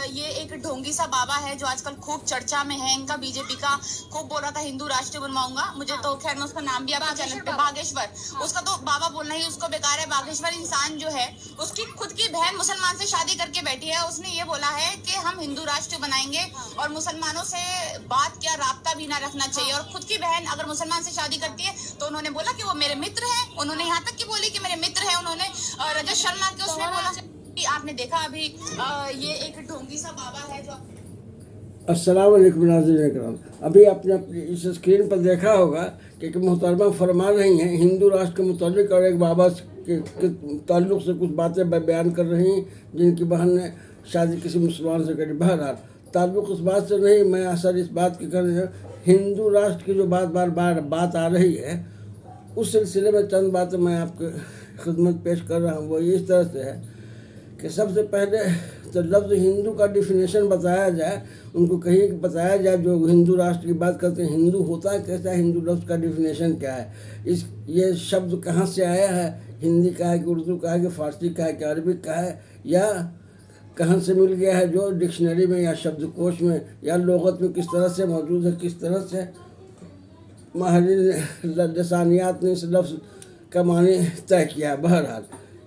ये एक ढोंगी सा बाबा है जो आजकल खूब चर्चा में है। इनका बीजेपी का खूब बोल रहा था हिंदू राष्ट्र बनवाऊंगा। मुझे तो खैर मैं उसका नाम भी आपके चैनल पे बागेश्वर, उसका तो बाबा बोलना ही उसको बेकार है। बागेश्वर इंसान जो है उसकी खुद की बहन मुसलमान से शादी करके बैठी है। उसने ये बोला है कि हम हिंदू राष्ट्र बनाएंगे और मुसलमानों से बात क्या राब्ता भी ना रखना चाहिए। और खुद की बहन अगर मुसलमान से शादी करती है तो उन्होंने बोला कि वो मेरे मित्र हैं। उन्होंने यहाँ तक कि बोली कि मेरे मित्र हैं। उन्होंने रजत शर्मा के उसमें बोला कि आपने देखा अभी ये एक ढोंगी सा बाबा है जो अस्सलाम वालेकुम नाज़रीन इकराम। अभी आपने अपनी इस स्क्रीन पर देखा होगा कि मोहतरमा फरमा रही हैं हिंदू राष्ट्र के मुताबिक और एक बाबा के ताल्लुक़ से कुछ बातें बयान कर रही हैं जिनकी बहन ने शादी किसी मुसलमान से करी। बहरहाल ताल्लुक़ इस बात से नहीं, मैं असर इस बात की कर रही हूँ हिंदू राष्ट्र की जो बात आ रही है उस सिलसिले में चंद बातें मैं आपके खिदमत पेश कर रहा हूँ। वो इस तरह से है कि सबसे पहले तो लफ्ज़ हिंदू का डिफिनेशन बताया जाए, उनको कहीं बताया जाए जो हिंदू राष्ट्र की बात करते हैं हिंदू होता है कैसा है, हिंदू लफ्ज़ का डिफिनेशन क्या है, ये शब्द कहाँ से आया है, हिंदी का है कि उर्दू का है कि फ़ारसी का है कि अरबिक का है, या कहाँ से मिल गया है, जो डिक्शनरी में या शब्दकोश में या लुग़त में किस तरह से मौजूद है, किस तरह से माहिरीन लसानियात ने इस लफ्ज़ का मानी तय किया। बहरहाल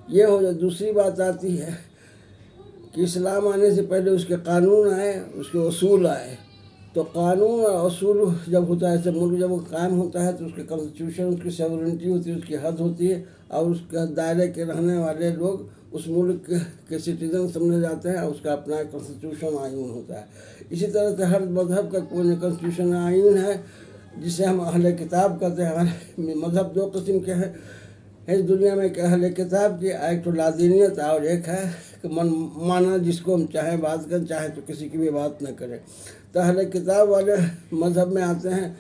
ये हो जाए। दूसरी बात आती है कि इस्लाम आने से पहले उसके कानून आए, उसके उसूल आए। तो कानून और उसूल जब होता है, जब मुल्क जब वो कायम होता है तो उसके कॉन्स्टिट्यूशन, उसकी सॉवरेनिटी होती है, उसकी हद होती है और उसके दायरे के रहने वाले लोग उस मुल्क के सिटीजन समझे जाते हैं और उसका अपना कॉन्स्टिट्यूशन आइन होता है। इसी तरह से हर मज़हब का कोई कॉन्स्टिट्यूशन आइन है जिसे हम अहले किताब कहते हैं। मज़हब दो किस्म के हैं इस दुनिया में, कि अहले किताब की एक तो लादीनियत और एक है कि मन माना जिसको हम चाहें बात करें, चाहे तो किसी की भी बात न करें। तो अहले किताब वाले मज़हब में आते हैं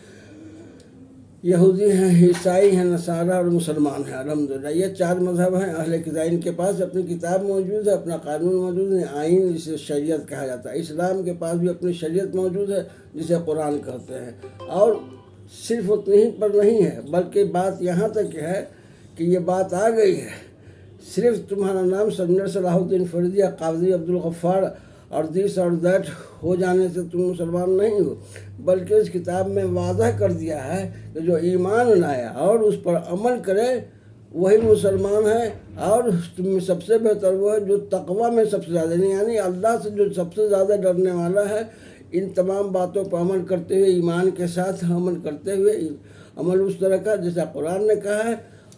यहूदी हैं, ईसाई हैं, नसारा और मुसलमान हैं। अल्हम्दुलिल्लाह ये चार मज़हब हैं अहले किताब। इनके पास अपनी किताब मौजूद है, अपना कानून मौजूद है, आइन जिसे शरीयत कहा जाता है। इस्लाम के पास भी अपनी शरीयत मौजूद है जिसे कुरान कहते हैं। और सिर्फ उतनी ही पर नहीं है बल्कि बात यहाँ तक है कि ये बात आ गई है सिर्फ तुम्हारा नाम संजर सलाहुद्दीन फरीदी या काजी अब्दुल गफ्फार और दिस और दैट हो जाने से तुम मुसलमान नहीं हो, बल्कि इस किताब में वाज़ह कर दिया है कि जो ईमान लाया और उस पर अमल करे वही मुसलमान है। और तुम में सबसे बेहतर वो है जो तकवा में सबसे ज़्यादा, यानी अल्लाह से जो सबसे ज़्यादा डरने वाला है। इन तमाम बातों पर अमल करते हुए, ईमान के साथ अमल करते हुए, अमल उस तरह का जैसा कुरान ने कहा है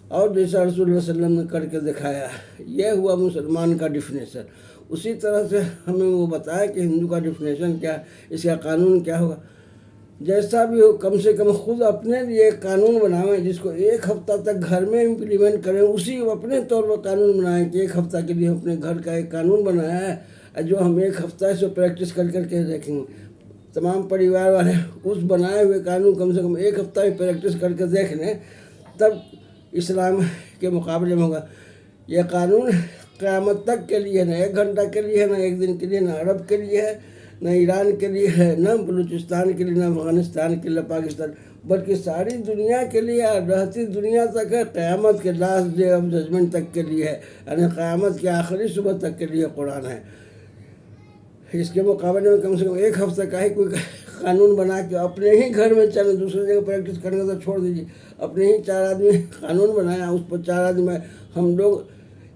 और जैसा रसूल सल्लल्लाहु अलैहि वसल्लम ने करके दिखाया है। यह हुआ मुसलमान का डिफिनेशन। उसी तरह से हमें वो बताया कि हिंदू का डिफिनेशन क्या है, इसका कानून क्या होगा। जैसा भी हो कम से कम खुद अपने लिए कानून बनाएं जिसको एक हफ़्ता तक घर में इम्प्लीमेंट करें। उसी अपने तौर पर कानून बनाएं कि एक हफ़्ता के लिए अपने घर का एक कानून बनाया है जो हम एक हफ़्ता से प्रैक्टिस कर करके देखेंगे। तमाम परिवार वाले उस बनाए हुए कानून कम से कम एक हफ़्ता में प्रैक्टिस करके देख लें, तब इस्लाम के मुकाबले में होगा। यह कानून क़यामत तक के लिए, न एक घंटा के लिए है, न एक दिन के लिए, न अरब के लिए है, न ईरान के लिए है, न बलूचिस्तान के लिए, न अफ़गानिस्तान के लिए, पाकिस्तान, बल्कि सारी दुनिया के लिए, रहती दुनिया तक है। क़यामत के लास्ट डे ऑफ जजमेंट तक के लिए है, यानी क़यामत के आखिरी सुबह तक के लिए कुरान है। इसके मुकाबले में कम से कम एक हफ़्ता का ही कोई कानून बना के अपने ही घर में चले, दूसरी जगह प्रैक्टिस करने का तो छोड़ दीजिए। अपने ही चार आदमी कानून बनाया, उस पर चार आदमी में हम लोग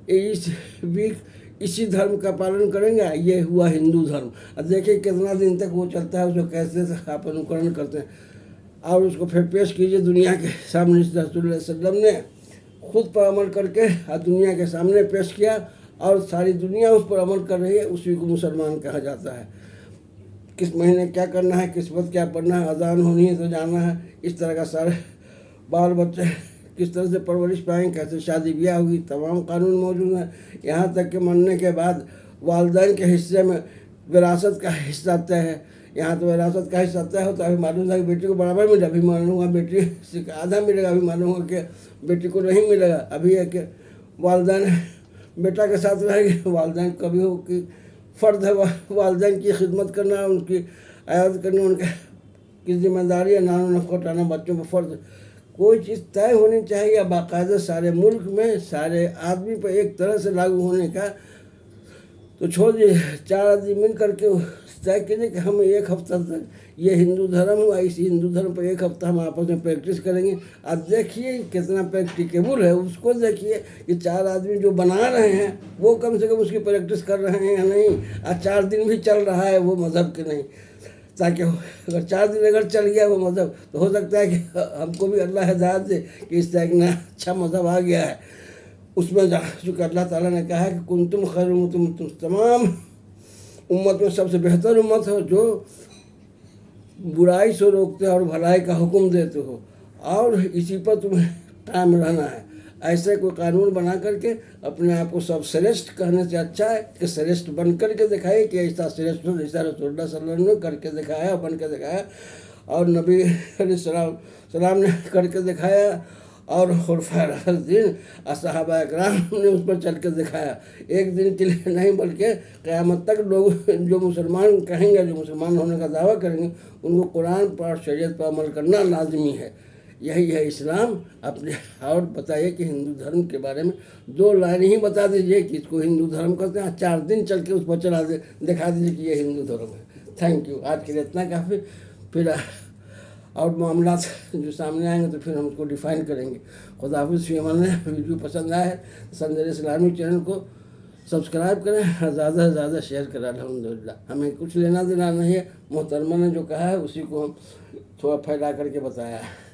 इस वीक इसी धर्म का पालन करेंगे। ये हुआ हिंदू धर्म। अब देखिए कितना दिन तक वो चलता है, उसको कैसे आप अनुकरण करते हैं और उसको फिर पेश कीजिए दुनिया के सामने। रसूल सल्लल्लाहु अलैहि वसल्लम ने खुद पर अमल करके दुनिया के सामने पेश किया और सारी दुनिया उस पर अमल कर रही है। उसी को मुसलमान कहा जाता है। किस महीने क्या करना है, किस वक्त क्या पढ़ना है, अजान होनी है तो जाना है, इस तरह का सारे बाल बच्चे किस तरह से परवरिश पाएंगे, कैसे शादी ब्याह होगी, तमाम कानून मौजूद हैं। यहाँ तक कि मरने के बाद वालिदैन के हिस्से में विरासत का हिस्सा तय है। यहाँ तो विरासत का हिस्सा तय होता है। अभी मालूम था कि बेटी को बराबर मिला, अभी मालूम हुआ बेटी से आधा मिलेगा, अभी मालूम हुआ कि बेटी को नहीं मिलेगा। अभी है कि वालिदैन बेटा के साथ रहेंगे, वालिदैन कभी हो कि फ़र्ज है वालिदैन की खिदमत करना, उनकी आयात करना, उनके की जिम्मेदारी है, नाना नफ़ा उठाना बच्चों पर फ़र्ज। कोई चीज़ तय होनी चाहिए बाकायदा सारे मुल्क में, सारे आदमी पर एक तरह से लागू होने का। تو چھوڑیے، 4 آدمی مل کر کے طے کیجیے کہ ہم 1 ہفتہ تک یہ ہندو دھرم ہوا، اس ہندو دھرم پر 1 ہفتہ ہم آپس میں پریکٹس کریں گے. اب دیکھیے کتنا پریکٹیکیبل ہے، اس کو دیکھیے کہ 4 آدمی جو بنا رہے ہیں وہ کم سے کم اس کی پریکٹس کر رہے ہیں یا نہیں، اور 4 دن بھی چل رہا ہے وہ مذہب کے نہیں، تاکہ اگر 4 دن اگر چل گیا وہ مذہب تو ہو سکتا ہے کہ ہم کو بھی اللہ ہدایت دے کہ اس طرح ایک اچھا مذہب آ گیا ہے. اس میں چونکہ اللہ تعالیٰ نے کہا ہے کہ کنتم خیر امۃ، تم تمام امت میں سب سے بہتر امت ہو جو برائی سے روکتے اور بھلائی کا حکم دیتے ہو، اور اسی پر تمہیں قائم رہنا ہے. ایسے کوئی قانون بنا کر کے اپنے آپ کو سب سریشٹھ کہنے سے اچھا ہے کہ سریشٹھ بن کر کے دکھائے کہ ایسا سریشٹھ ہو جیسا رسول اللہ صلی اللہ علیہ وسلم نے کر کے دکھایا، بن کے دکھایا، اور نبی علیہ السلام نے کر کے دکھایا، اور خلفائے راشدین اور صحابہ اکرام نے اس پر چل کے دکھایا. ایک دن کے لیے نہیں بلکہ قیامت تک لوگ جو مسلمان کہیں گے، جو مسلمان ہونے کا دعویٰ کریں گے، ان کو قرآن پر اور شریعت پر عمل کرنا لازمی ہے. یہی ہے اسلام. اپنے اور بتائیے کہ ہندو دھرم کے بارے میں 2 لائن ہی بتا دیجئے کہ اس کو ہندو دھرم کہتے ہیں، 4 دن چل کے اس پر چلا دکھا دیجئے کہ یہ ہندو دھرم ہے. Thank you. آج کے لیے اتنا کافی. پھر اور معاملات جو سامنے آئیں گے تو پھر ہم اس کو ڈیفائن کریں گے. خدا حافظ. فی امان اللہ. ویڈیو پسند آئے ہے سنجر اسلامی چینل کو سبسکرائب کریں اور زیادہ سے زیادہ شیئر کریں. الحمدللہ ہمیں کچھ لینا دینا نہیں ہے، محترمہ نے جو کہا ہے اسی کو ہم تھوڑا پھیلا کر کے بتایا ہے.